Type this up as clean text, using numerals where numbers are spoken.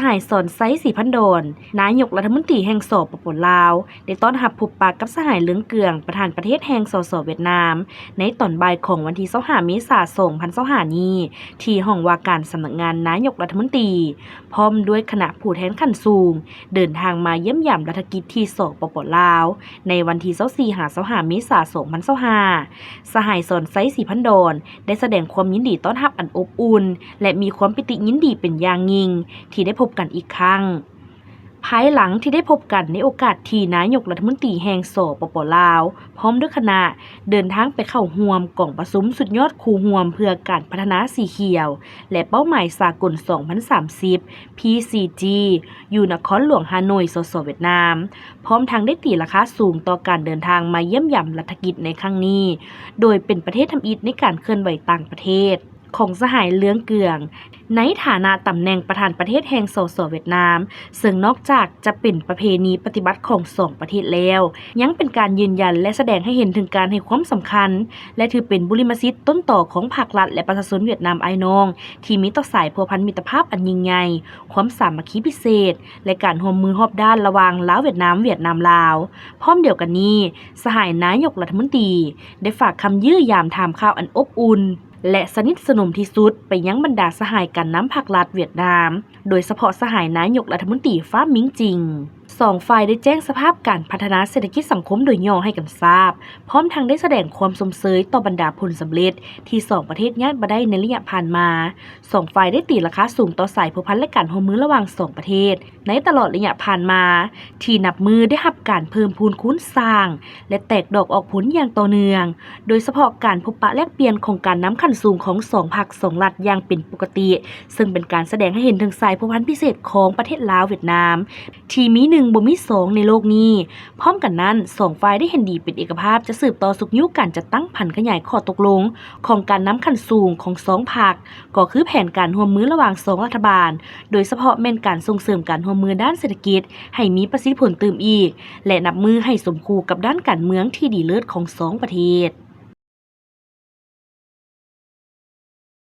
หายสอนไซสีพันดอนนายกรัฐมนตรีแห่งสปป.ลาวได้ต้อนรับพบปะกับสหายเหลืองเกืองประธานประเทศแห่งสสเวียดนามในตอนบ่ายของวันที่25 เมษายน 2025 นี้ที่ห้องว่าการสำนักงานนายกรัฐมนตรีพร้อมด้วยคณะผู้แทนขั้นสูงเดินทางมาเยี่ยมยามรัฐกิจที่สปป.ลาวในวันที่24-25 เมษายน 2025สหายสอนไซสีพันดอนได้แสดงความยินดีต้อนรับอันอบอุ่นและมีความปิติยินดีเป็นอย่างยิ่งที่ได้พบกันอีกครั้งภายหลังที่ได้พบกันในโอกาสที่นายกรัฐมนตรีแห่งสปป.ลาวพร้อมด้วยคณะเดินทางไปเข้าร่วมกล่องประชุมสุดยอดคู่ร่วมเพื่อการพัฒนาสีเขียวและเป้าหมายสากล 2030 PCG อยู่นครหลวงฮานอยสสเวียดนามพร้อมทั้งได้ตีราคาสูงต่อการเดินทางมาเยี่ยมยามรัฐกิจในครั้งนี้โดยเป็นประเทศทำอิฐในการเคลื่อนไหวต่างประเทศของสหายเหลืองเกืองในฐานะตำแหน่งประธานประเทศแห่งสสเวียดนามซึ่งนอกจากจะเป็นประเพณีปฏิบัติของสองประเทศแล้วยังเป็นการยืนยันและแสดงให้เห็นถึงการให้ความสำคัญและถือเป็นบุริมสิทธิ์ต้นต่อของภาครัฐและประชาชนเวียดนามอ้ายน้องที่มีต่อสายพัวพันมิตรภาพอันยิ่งใหญ่ความสามัคคีพิเศษและการร่วมมือรอบด้านระหว่างลาวเวียดนามลาวพร้อมเดียวกันนี้สหายนายกรัฐมนตรีได้ฝากคำยื้อยามถามข่าวอันอบอุ่นและสนิทสนมที่สุดไปยังบรรดาสหายกันน้ำภาครัฐเวียดนามโดยเฉพาะสหายนายกรัฐมนตรีฟ้ามิงจิงสองฝ่ายได้แจ้งสภาพการพัฒนาเศรษฐกิจสังคมโดยย่อให้กันทราบพร้อมทั้งได้แสดงความสมเสยต่อบรรดาผลสำเร็จที่สองประเทศญาติมาได้ในระยะผ่านมาสองฝ่ายได้ตีราคาสูงต่อสายพัวพันและการร่วมมือระหว่างสองประเทศในตลอดระยะผ่านมาที่นับมือได้รับการเพิ่มพูนคูณสร้างและแตกดอกออกผลอย่างต่อเนื่องโดยเฉพาะการพบปะแลกเปลี่ยนของการน้ำขั้นสูงของสองภาคสองรัฐอย่างเป็นปกติซึ่งเป็นการแสดงให้เห็นถึงสายพัวพันพิเศษของประเทศลาวเวียดนามที่มีหนึ่งบ่มีสองในโลกนี้พร้อมกันนั้นสองฝ่ายได้เห็นดีเป็นเอกภาพจะสืบต่อสุขยุการจัดตั้งผันขยายข้อตกลงของการน้ำขั้นสูงของสองภาคก็คือแผนการร่วมมือระหว่างสองรัฐบาลโดยเฉพาะแม่นการส่งเสริมการร่วมมือด้านเศรษฐกิจให้มีประสิทธิผลเติมอีกและนับมือให้สมคู่กับด้านการเมืองที่ดีเลิศของสองประเทศ